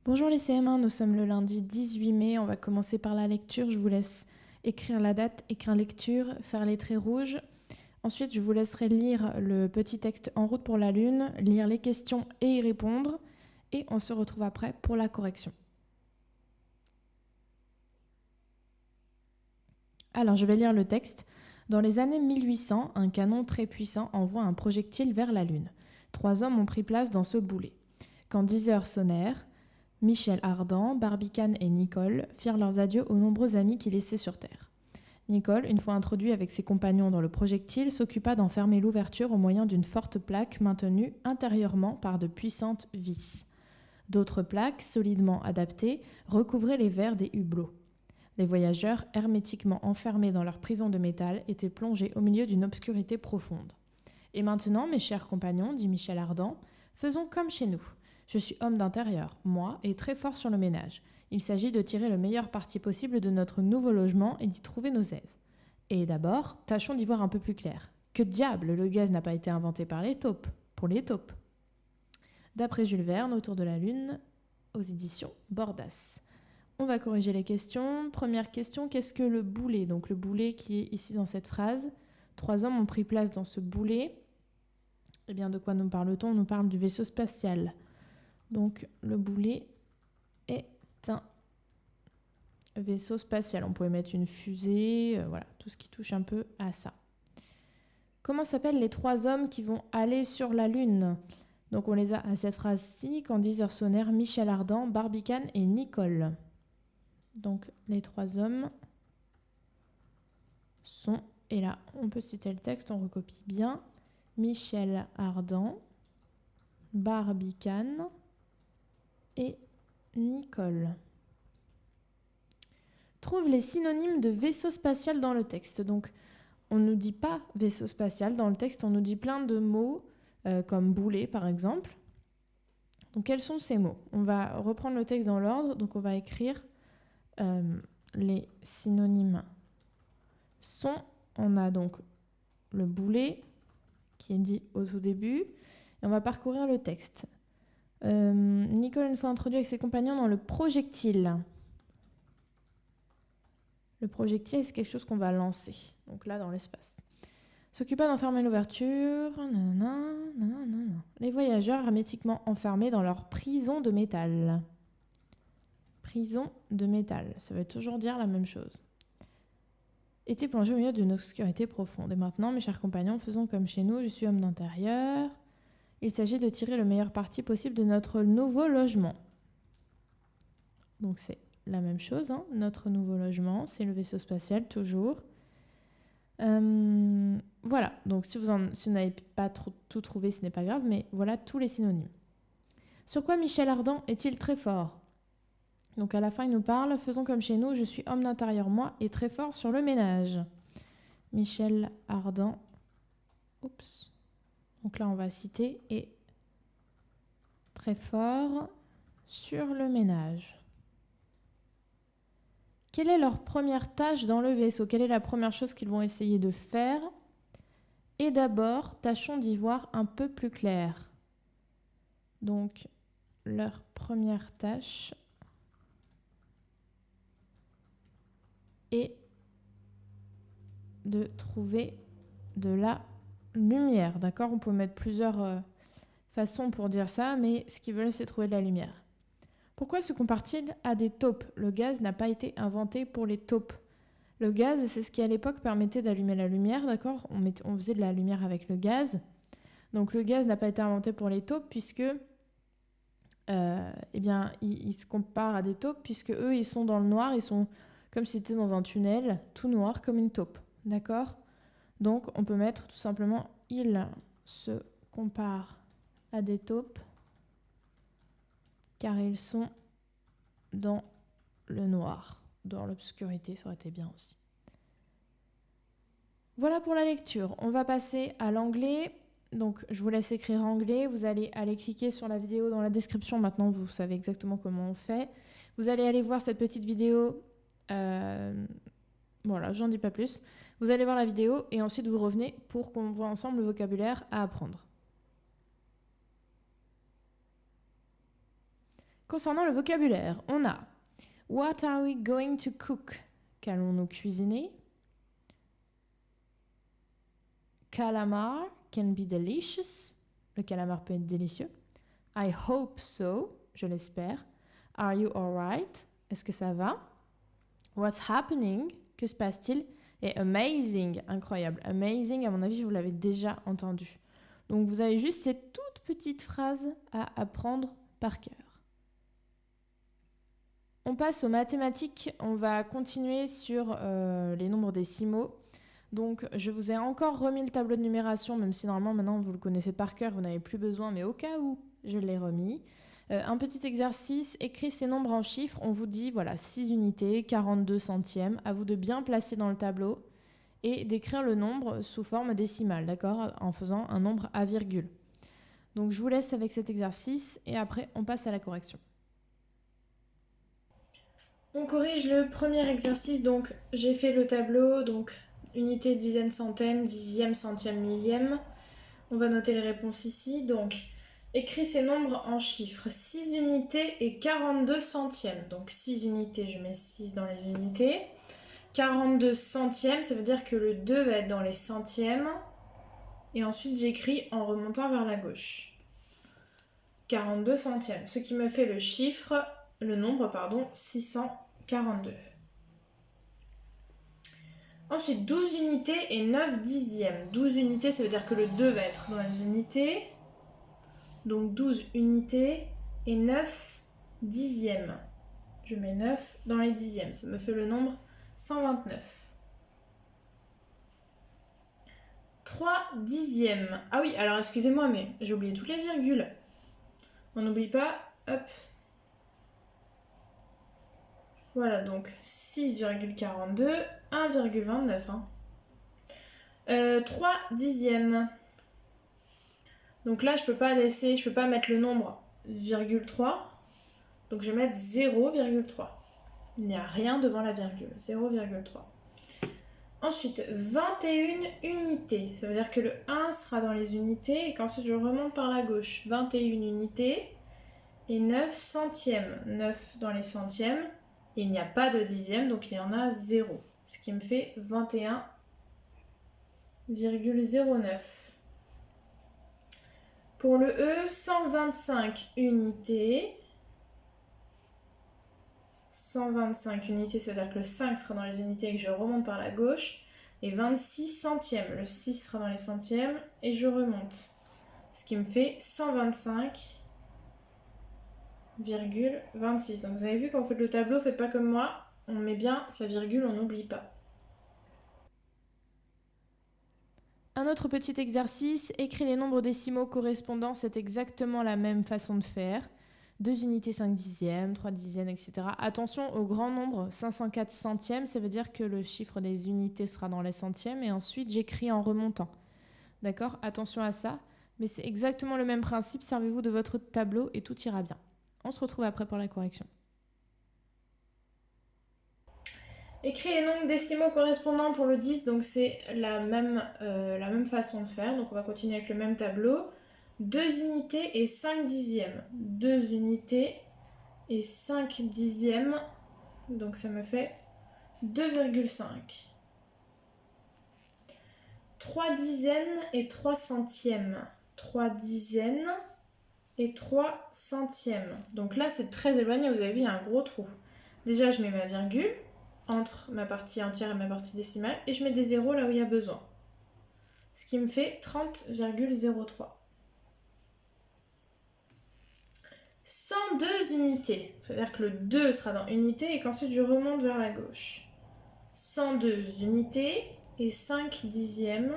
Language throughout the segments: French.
Bonjour les CM1, nous sommes le lundi 18 mai, on va commencer par la lecture, je vous laisse écrire la date, écrire lecture, faire les traits rouges. Ensuite, je vous laisserai lire le petit texte En route pour la Lune, lire les questions et y répondre, et on se retrouve après pour la correction. Alors, je vais lire le texte. Dans les années 1800, un canon très puissant envoie un projectile vers la Lune. 3 hommes ont pris place dans ce boulet. Quand 10 heures sonnèrent, Michel Ardan, Barbicane et Nicole firent leurs adieux aux nombreux amis qu'ils laissaient sur Terre. Nicole, une fois introduit avec ses compagnons dans le projectile, s'occupa d'en fermer l'ouverture au moyen d'une forte plaque maintenue intérieurement par de puissantes vis. D'autres plaques, solidement adaptées, recouvraient les verres des hublots. Les voyageurs, hermétiquement enfermés dans leur prison de métal, étaient plongés au milieu d'une obscurité profonde. « Et maintenant, mes chers compagnons, dit Michel Ardan, faisons comme chez nous. Je suis homme d'intérieur, moi, et très fort sur le ménage. Il s'agit de tirer le meilleur parti possible de notre nouveau logement et d'y trouver nos aises. Et d'abord, tâchons d'y voir un peu plus clair. Que diable, le gaz n'a pas été inventé par les taupes, pour les taupes. » D'après Jules Verne, Autour de la Lune, aux éditions Bordas. On va corriger les questions. Première question, qu'est-ce que le boulet? Donc le boulet qui est ici dans cette phrase. 3 hommes ont pris place dans ce boulet. Eh bien, de quoi nous parle-t-on? On nous parle du vaisseau spatial. Donc le boulet est un vaisseau spatial. On pourrait mettre une fusée, voilà, tout ce qui touche un peu à ça. Comment s'appellent les 3 hommes qui vont aller sur la Lune? Donc on les a à cette phrase-ci, quand 10 heures sonnèrent, Michel Ardan, Barbicane et Nicole. Donc les 3 hommes sont, et là on peut citer le texte, on recopie bien, Michel Ardan, Barbicane et Nicole. Trouve les synonymes de vaisseau spatial dans le texte. Donc on ne nous dit pas vaisseau spatial dans le texte, on nous dit plein de mots comme boulet par exemple. Donc quels sont ces mots? On va reprendre le texte dans l'ordre, donc on va écrire les synonymes sont. On a donc le boulet qui est dit au tout début, et on va parcourir le texte. Nicole, une fois introduit avec ses compagnons dans le projectile. Le projectile, c'est quelque chose qu'on va lancer, donc là dans l'espace. S'occupa d'enfermer l'ouverture. Les voyageurs hermétiquement enfermés dans leur prison de métal. Prison de métal, ça veut toujours dire la même chose. Étaient plongés au milieu d'une obscurité profonde. Et maintenant, mes chers compagnons, faisons comme chez nous, je suis homme d'intérieur. Il s'agit de tirer le meilleur parti possible de notre nouveau logement. Donc c'est la même chose, hein. Notre nouveau logement, c'est le vaisseau spatial, toujours. Voilà, donc si vous n'avez pas tout trouvé, ce n'est pas grave, mais voilà tous les synonymes. Sur quoi Michel Ardan est-il très fort? Donc à la fin, il nous parle, faisons comme chez nous, je suis homme d'intérieur, moi, et très fort sur le ménage. Michel Ardan, oups, donc là on va citer, et très fort sur le ménage. Quelle est leur première tâche dans le vaisseau? Quelle est la première chose qu'ils vont essayer de faire? Et d'abord, tâchons d'y voir un peu plus clair. Donc, leur première tâche est de trouver de la lumière. D'accord? On peut mettre plusieurs façons pour dire ça, mais ce qu'ils veulent, c'est trouver de la lumière. Pourquoi se compare-t-il à des taupes? Le gaz n'a pas été inventé pour les taupes. Le gaz, c'est ce qui à l'époque permettait d'allumer la lumière, d'accord? On faisait de la lumière avec le gaz. Donc le gaz n'a pas été inventé pour les taupes puisque, eh bien, ils se comparent à des taupes puisque eux, ils sont dans le noir, ils sont comme si c'était dans un tunnel, tout noir comme une taupe, d'accord? Donc on peut mettre tout simplement, ils se comparent à des taupes car ils sont dans le noir. Dans l'obscurité, ça aurait été bien aussi. Voilà pour la lecture. On va passer à l'anglais. Donc, je vous laisse écrire anglais. Vous allez aller cliquer sur la vidéo dans la description. Maintenant, vous savez exactement comment on fait. Vous allez aller voir cette petite vidéo. Voilà, j'en dis pas plus. Vous allez voir la vidéo et ensuite vous revenez pour qu'on voit ensemble le vocabulaire à apprendre. Concernant le vocabulaire, on a What are we going to cook? Qu'allons-nous cuisiner? Calamar can be delicious. Le calamar peut être délicieux. I hope so. Je l'espère. Are you alright? Est-ce que ça va? What's happening? Que se passe-t-il? Et amazing, incroyable. Amazing, à mon avis, vous l'avez déjà entendu. Donc, vous avez juste ces toutes petites phrases à apprendre par cœur. On passe aux mathématiques. On va continuer sur les nombres décimaux. Donc, je vous ai encore remis le tableau de numération, même si normalement, maintenant, vous le connaissez par cœur, vous n'avez plus besoin, mais au cas où, je l'ai remis. Un petit exercice, écrit ces nombres en chiffres. On vous dit, voilà, 6 unités, 42 centièmes. À vous de bien placer dans le tableau et d'écrire le nombre sous forme décimale, d'accord? En faisant un nombre à virgule. Donc, je vous laisse avec cet exercice et après, on passe à la correction. On corrige le premier exercice, donc j'ai fait le tableau, donc unité, dizaine, centaine, dixième, centième, millième. On va noter les réponses ici, donc écris ces nombres en chiffres, 6 unités et 42 centièmes. Donc 6 unités, je mets 6 dans les unités. 42 centièmes, ça veut dire que le 2 va être dans les centièmes. Et ensuite j'écris en remontant vers la gauche. 42 centièmes, ce qui me fait le nombre, 642. Ensuite, 12 unités et 9 dixièmes. 12 unités, ça veut dire que le 2 va être dans les unités. Donc 12 unités et 9 dixièmes. Je mets 9 dans les dixièmes. Ça me fait le nombre 129. 3 dixièmes. Ah oui, alors excusez-moi, mais j'ai oublié toutes les virgules. On n'oublie pas, hop. Voilà, donc 6,42, 1,29. 3 dixièmes. Donc là, je peux pas mettre le nombre 0,3. Donc je vais mettre 0,3. Il n'y a rien devant la virgule, 0,3. Ensuite, 21 unités. Ça veut dire que le 1 sera dans les unités et qu'ensuite je remonte par la gauche. 21 unités et 9 centièmes. 9 dans les centièmes. Et il n'y a pas de dixième, donc il y en a 0. Ce qui me fait 21,09. Pour le E, 125 unités. 125 unités, c'est-à-dire que le 5 sera dans les unités et que je remonte par la gauche. Et 26 centièmes. Le 6 sera dans les centièmes et je remonte. Ce qui me fait 125,26. Donc vous avez vu, quand vous faites le tableau, faites pas comme moi. On met bien sa virgule, on n'oublie pas. Un autre petit exercice, écris les nombres décimaux correspondants. C'est exactement la même façon de faire. 2 unités, 5 dixièmes, 3 dixièmes, etc. Attention au grand nombre, 504 centièmes, ça veut dire que le chiffre des unités sera dans les centièmes et ensuite j'écris en remontant. D'accord? Attention à ça, mais c'est exactement le même principe, servez-vous de votre tableau et tout ira bien. On se retrouve après pour la correction. Écris les nombres décimaux correspondants pour le 10, donc c'est la même façon de faire. Donc on va continuer avec le même tableau. 2 unités et 5 dixièmes. 2 unités et 5 dixièmes. Donc ça me fait 2,5. 3 dizaines et 3 centièmes. 3 dizaines et 3 centièmes. Donc là c'est très éloigné, vous avez vu, il y a un gros trou. Déjà je mets ma virgule entre ma partie entière et ma partie décimale et je mets des zéros là où il y a besoin. Ce qui me fait 30,03. 102 unités. C'est-à-dire que le 2 sera dans unité et qu'ensuite je remonte vers la gauche. 102 unités et 5 dixièmes.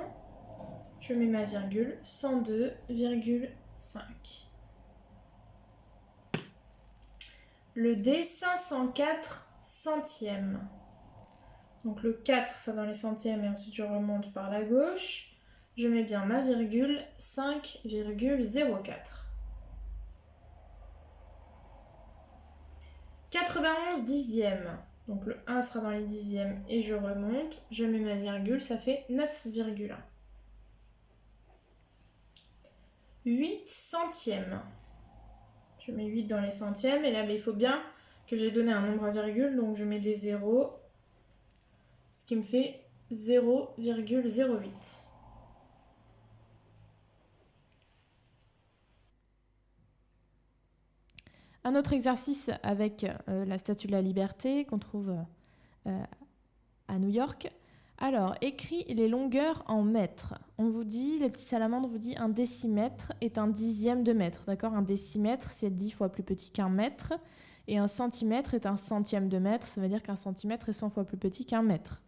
Je mets ma virgule. 102,5. Le D, 504 centièmes. Donc le 4 sera dans les centièmes et ensuite je remonte par la gauche. Je mets bien ma virgule. 5,04. 91 dixièmes. Donc le 1 sera dans les dixièmes et je remonte. Je mets ma virgule, ça fait 9,1. 8 centièmes. Je mets 8 dans les centièmes. Et là, il faut bien que j'ai donné un nombre à virgule. Donc, je mets des zéros. Ce qui me fait 0,08. Un autre exercice avec la Statue de la Liberté qu'on trouve à New York. Alors, écris les longueurs en mètres. On vous dit, les petits salamandres vous dit un décimètre est un dixième de mètre. D'accord? Un décimètre, c'est 10 fois plus petit qu'un mètre. Et un centimètre est un centième de mètre. Ça veut dire qu'un centimètre est 100 fois plus petit qu'un mètre.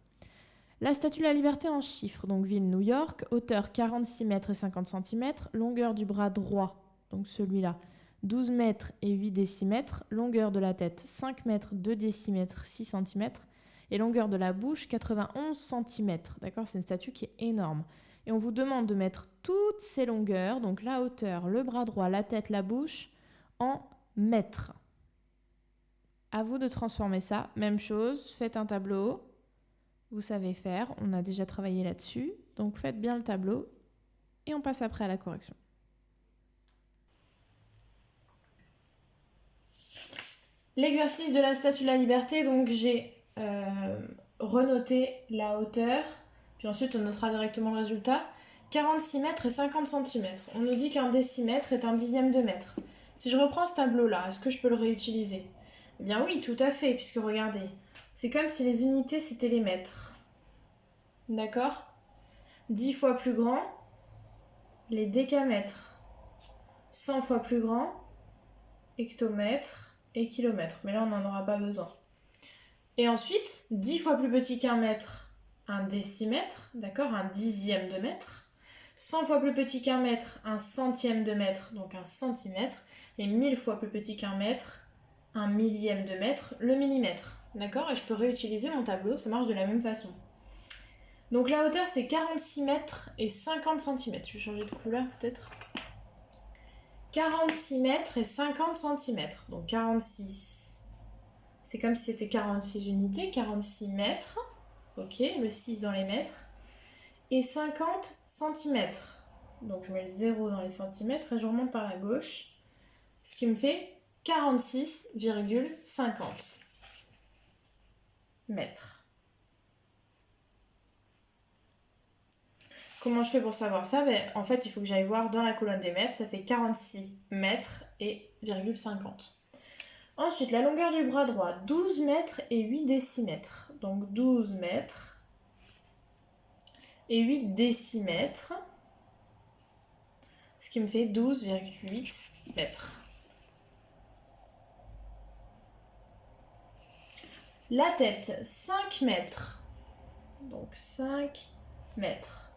La Statue de la Liberté en chiffres. Donc, ville New York, hauteur 46 mètres et 50 centimètres. Longueur du bras droit, donc celui-là, 12 mètres et 8 décimètres. Longueur de la tête, 5 mètres, 2 décimètres, 6 centimètres. Et longueur de la bouche, 91 cm. D'accord? C'est une statue qui est énorme. Et on vous demande de mettre toutes ces longueurs, donc la hauteur, le bras droit, la tête, la bouche, en mètres. À vous de transformer ça. Même chose, faites un tableau. Vous savez faire, on a déjà travaillé là-dessus. Donc faites bien le tableau et on passe après à la correction. L'exercice de la Statue de la Liberté, donc j'ai renoter la hauteur, puis ensuite on notera directement le résultat. 46 mètres et 50 cm. On nous dit qu'un décimètre est un dixième de mètre. Si je reprends ce tableau-là, est-ce que je peux le réutiliser? Eh bien oui, tout à fait, puisque regardez, c'est comme si les unités c'était les mètres. D'accord? 10 fois plus grand, les décamètres. 100 fois plus grand, hectomètres et kilomètres. Mais là, on n'en aura pas besoin. Et ensuite, 10 fois plus petit qu'un mètre, un décimètre, d'accord, un dixième de mètre. 100 fois plus petit qu'un mètre, un centième de mètre, donc un centimètre. Et 1000 fois plus petit qu'un mètre, un millième de mètre, le millimètre. D'accord? Et je peux réutiliser mon tableau, ça marche de la même façon. Donc la hauteur, c'est 46 mètres et 50 cm. Je vais changer de couleur peut-être. 46 mètres et 50 cm. Donc 46. C'est comme si c'était 46 unités, 46 mètres. Ok, le 6 dans les mètres. Et 50 cm. Donc je mets le 0 dans les centimètres et je remonte par la gauche. Ce qui me fait 46,50 mètres. Comment je fais pour savoir ça? En fait, il faut que j'aille voir dans la colonne des mètres. Ça fait 46 mètres et 50. Ensuite, la longueur du bras droit, 12 mètres et 8 décimètres. Donc 12 mètres et 8 décimètres. Ce qui me fait 12,8 mètres. La tête, 5 mètres. Donc 5 mètres.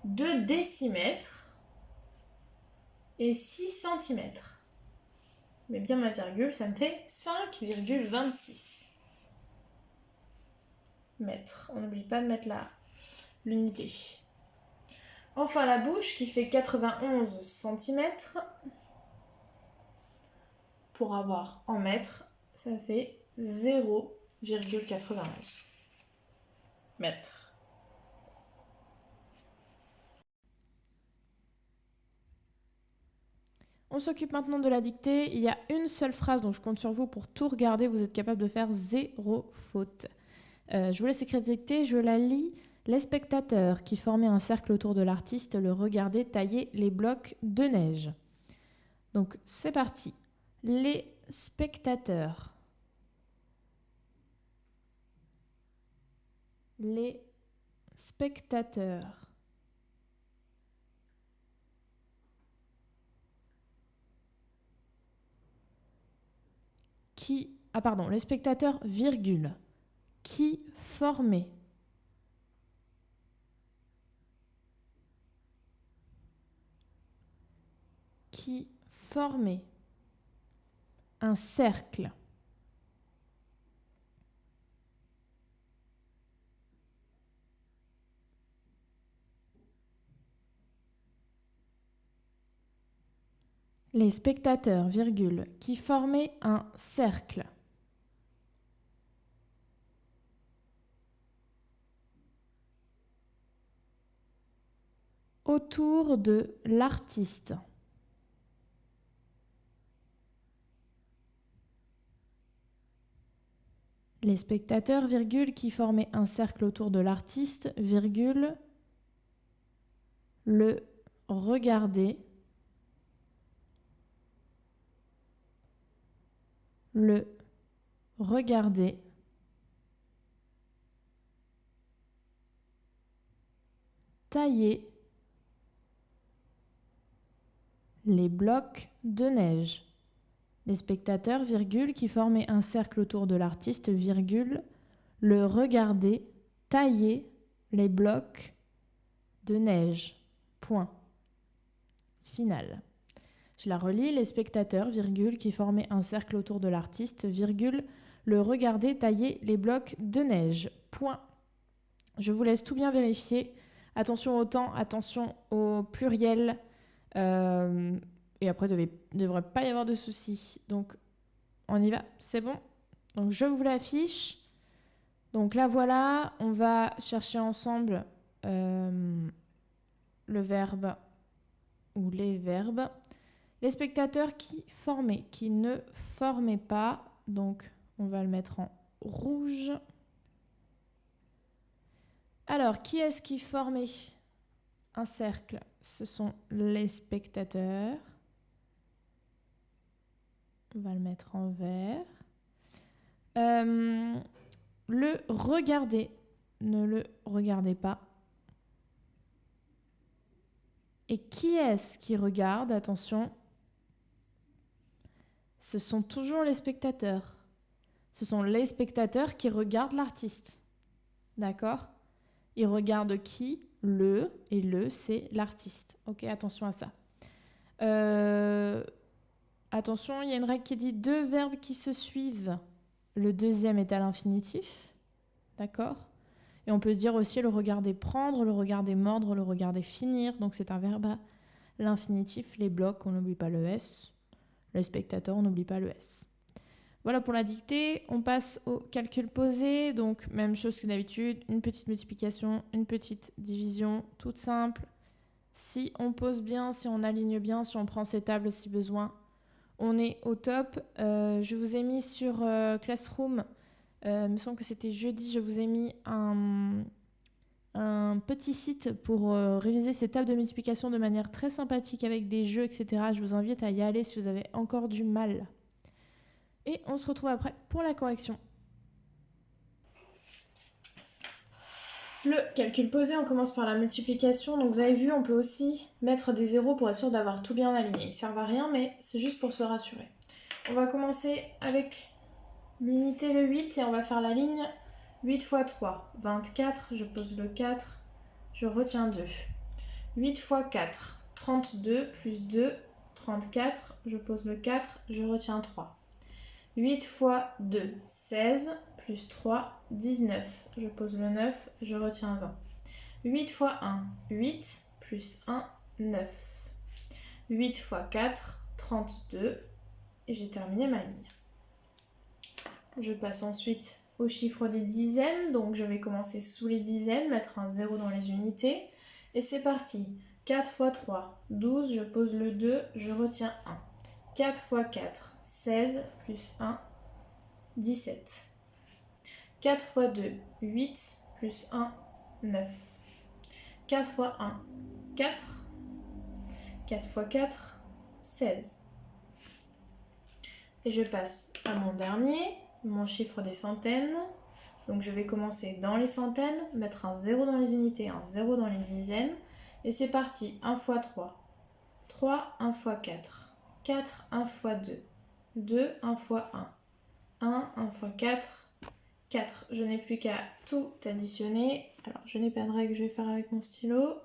2 décimètres et 6 centimètres. Mais bien ma virgule, ça me fait 5,26 mètres. On n'oublie pas de mettre l'unité. Enfin, la bouche qui fait 91 cm. Pour avoir en mètres, ça fait 0,91 mètres. On s'occupe maintenant de la dictée. Il y a une seule phrase, donc je compte sur vous pour tout regarder. Vous êtes capable de faire 0 faute. Je vous laisse écrire la dictée, je la lis. Les spectateurs qui formaient un cercle autour de l'artiste le regardaient tailler les blocs de neige. Donc c'est parti. Les spectateurs. Les spectateurs. Les spectateurs, virgule, qui formaient un cercle. Les spectateurs, virgule, qui formaient un cercle. Autour de l'artiste. Les spectateurs, virgule, qui formaient un cercle autour de l'artiste, virgule, le regardaient, tailler les blocs de neige. Les spectateurs, virgule, qui formaient un cercle autour de l'artiste, virgule, le regardaient tailler les blocs de neige. Point. Final. Je la relis. Les spectateurs, virgule, qui formaient un cercle autour de l'artiste, virgule, le regardaient tailler les blocs de neige. Point. Je vous laisse tout bien vérifier. Attention au temps, attention au pluriel. Et après, il ne devrait pas y avoir de soucis. Donc, on y va, c'est bon. Donc, je vous l'affiche. Donc là, voilà, on va chercher ensemble le verbe ou les verbes. Les spectateurs qui formaient, qui ne formaient pas. Donc, on va le mettre en rouge. Alors, qui est-ce qui formait un cercle? Ce sont les spectateurs. On va le mettre en vert. Le regarder. Ne le regardez pas. Et qui est-ce qui regarde? Attention. Ce sont toujours les spectateurs. Ce sont les spectateurs qui regardent l'artiste. D'accord? Ils regardent qui? Le. Et le, c'est l'artiste. Ok, attention à ça. Attention, il y a une règle qui dit 2 verbes qui se suivent. Le deuxième est à l'infinitif. D'accord? Et on peut dire aussi le regarder prendre, le regarder mordre, le regarder finir. Donc c'est un verbe à l'infinitif. Les blocs, on n'oublie pas le S. Le spectateur, on n'oublie pas le S. Voilà pour la dictée. On passe au calcul posé. Donc même chose que d'habitude. Une petite multiplication, une petite division, toute simple. Si on pose bien, si on aligne bien, si on prend ses tables si besoin, on est au top. Je vous ai mis sur Classroom, il me semble que c'était jeudi, je vous ai mis un petit site pour réviser ces tables de multiplication de manière très sympathique avec des jeux, etc. Je vous invite à y aller si vous avez encore du mal. Et on se retrouve après pour la correction. Le calcul posé, on commence par la multiplication. Donc vous avez vu, on peut aussi mettre des zéros pour être sûr d'avoir tout bien aligné. Ils ne servent à rien, mais c'est juste pour se rassurer. On va commencer avec l'unité, le 8, et on va faire la ligne 8 x 3. 24, je pose le 4, je retiens 2. 8 x 4, 32 plus 2, 34, je pose le 4, je retiens 3. 8 x 2, 16, plus 3, 19. Je pose le 9, je retiens 1. 8 x 1, 8, plus 1, 9. 8 x 4, 32. Et j'ai terminé ma ligne. Je passe ensuite au chiffre des dizaines. Donc je vais commencer sous les dizaines, mettre un 0 dans les unités. Et c'est parti. 4 x 3, 12. Je pose le 2, je retiens 1. 4 x 4, 16, plus 1, 17. 4 x 2, 8, plus 1, 9. 4 x 1, 4. 4 x 4, 16. Et je passe à mon dernier, mon chiffre des centaines. Donc je vais commencer dans les centaines, mettre un 0 dans les unités, un 0 dans les dizaines. Et c'est parti, 1 x 3. 3, 1 x 4. 4, 1 x 2. 2, 1 x 1. 1, 1 x 4. 4. Je n'ai plus qu'à tout additionner. Alors, je n'ai pas de règle, je vais faire avec mon stylo.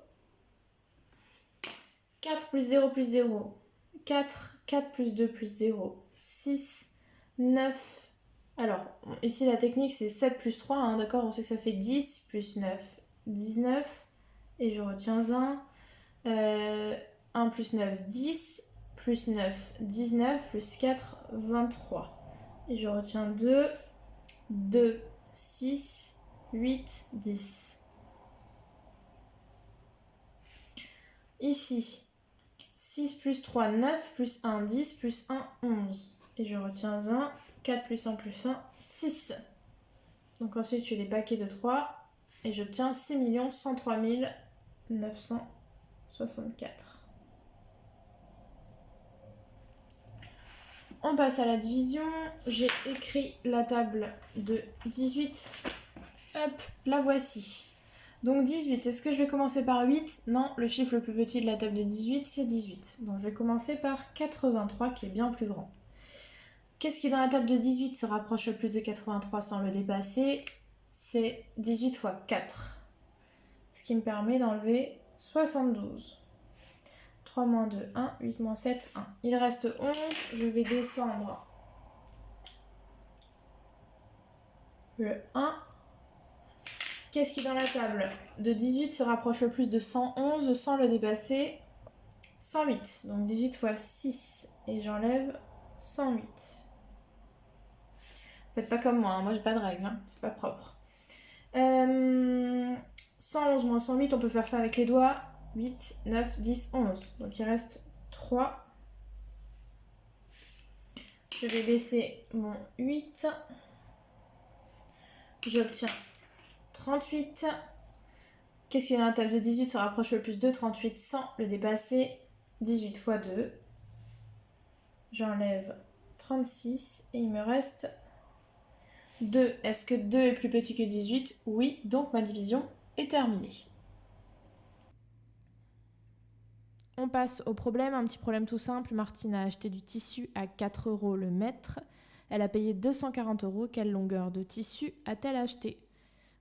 4 plus 0 plus 0. 4, 4 plus 2 plus 0. 6, 9. Alors, ici la technique c'est 7 plus 3, hein, d'accord? On sait que ça fait 10 plus 9, 19. Et je retiens 1. 1 plus 9, 10. Plus 9, 19. Plus 4, 23. Et je retiens 2. 2, 6, 8, 10. Ici, 6 plus 3, 9, plus 1, 10, plus 1, 11. Et je retiens 1, 4 plus 1 plus 1, 6. Donc ensuite, je fais les paquets de 3 et j'obtiens 6 103 964. On passe à la division. J'ai écrit la table de 18. Hop, la voici. Donc 18, est-ce que je vais commencer par 8? Non, le chiffre le plus petit de la table de 18, c'est 18. Donc je vais commencer par 83, qui est bien plus grand. Qu'est-ce qui dans la table de 18 se rapproche le plus de 83 sans le dépasser? C'est 18 fois 4. Ce qui me permet d'enlever 72. 3 moins 2, 1, 8 moins 7, 1. Il reste 11, je vais descendre le 1. Qu'est-ce qui dans la table de 18 se rapproche le plus de 111 sans le dépasser? 108. Donc 18 fois 6 et j'enlève 108. Faites pas comme moi, hein. Moi j'ai pas de règle, hein. C'est pas propre. 111 moins 108, on peut faire ça avec les doigts. 8, 9, 10, 11. Donc il reste 3. Je vais baisser mon 8. J'obtiens 38. Qu'est-ce qui est dans la table de 18 se rapproche le plus de 38 sans le dépasser? 18 fois 2. J'enlève 36 et il me reste 2. Est-ce que 2 est plus petit que 18? Oui, donc ma division est terminée. On passe au problème, un petit problème tout simple. Martine a acheté du tissu à 4 € le mètre. Elle a payé 240 €. Quelle longueur de tissu a-t-elle acheté?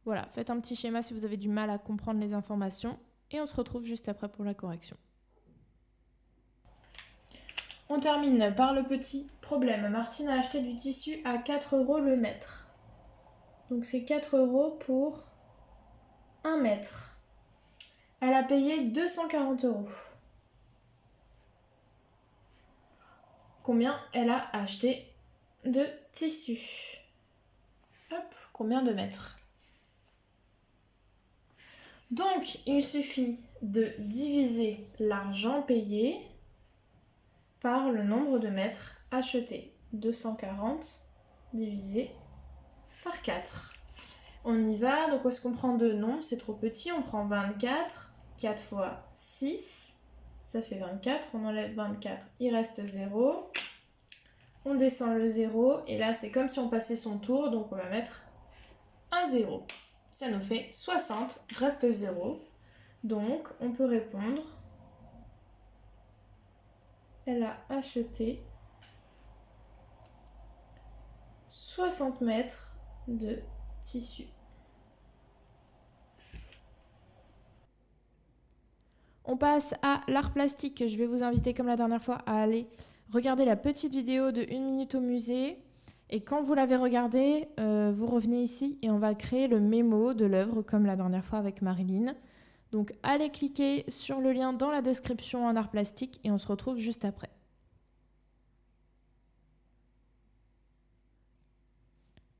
Voilà, faites un petit schéma si vous avez du mal à comprendre les informations. Et on se retrouve juste après pour la correction. On termine par le petit problème. Martine a acheté du tissu à 4 € le mètre. Donc c'est 4 € pour 1 mètre. Elle a payé 240 €. Combien elle a acheté de tissu? Hop, combien de mètres? Donc, il suffit de diviser l'argent payé par le nombre de mètres achetés. 240 divisé par 4. On y va, donc est-ce qu'on prend 2? Non, c'est trop petit, on prend 24. 4 fois 6. Ça fait 24, on enlève 24, il reste 0. On descend le 0, et là c'est comme si on passait son tour, donc on va mettre un 0. Ça nous fait 60, reste 0. Donc on peut répondre, elle a acheté 60 mètres de tissu. On passe à l'art plastique. Je vais vous inviter, comme la dernière fois, à aller regarder la petite vidéo de 1 minute au musée. Et quand vous l'avez regardée, vous revenez ici et on va créer le mémo de l'œuvre, comme la dernière fois avec Marilyn. Donc, allez cliquer sur le lien dans la description en art plastique et on se retrouve juste après.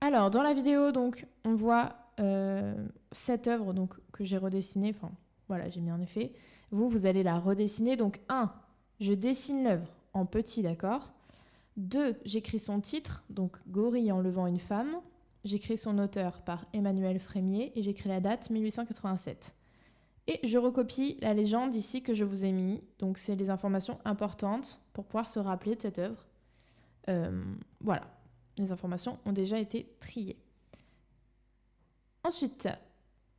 Alors, dans la vidéo, donc, on voit cette œuvre donc, que j'ai redessinée. Enfin, voilà, j'ai mis en effet. Vous allez la redessiner. Donc 1, je dessine l'œuvre en petit, d'accord. 2, j'écris son titre, donc Gorille en levant une femme. J'écris son auteur par Emmanuel Frémier et j'écris la date 1887. Et je recopie la légende ici que je vous ai mis. Donc c'est les informations importantes pour pouvoir se rappeler de cette œuvre. Voilà, les informations ont déjà été triées. Ensuite,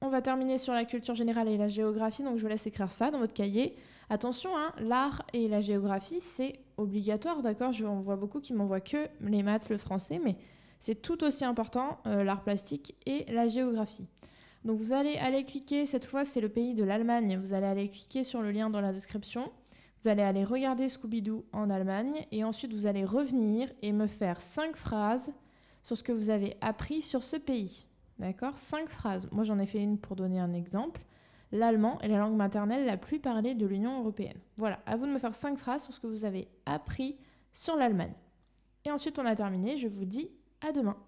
on va terminer sur la culture générale et la géographie, donc je vous laisse écrire ça dans votre cahier. Attention, hein, l'art et la géographie, c'est obligatoire, d'accord? On voit beaucoup qui m'envoient que les maths, le français, mais c'est tout aussi important, l'art plastique et la géographie. Donc vous allez aller cliquer, cette fois c'est le pays de l'Allemagne, vous allez aller cliquer sur le lien dans la description, vous allez aller regarder Scooby-Doo en Allemagne, et ensuite vous allez revenir et me faire 5 phrases sur ce que vous avez appris sur ce pays. D'accord? 5 phrases. Moi, j'en ai fait une pour donner un exemple. L'allemand est la langue maternelle la plus parlée de l'Union européenne. Voilà, à vous de me faire 5 phrases sur ce que vous avez appris sur l'Allemagne. Et ensuite, on a terminé. Je vous dis à demain.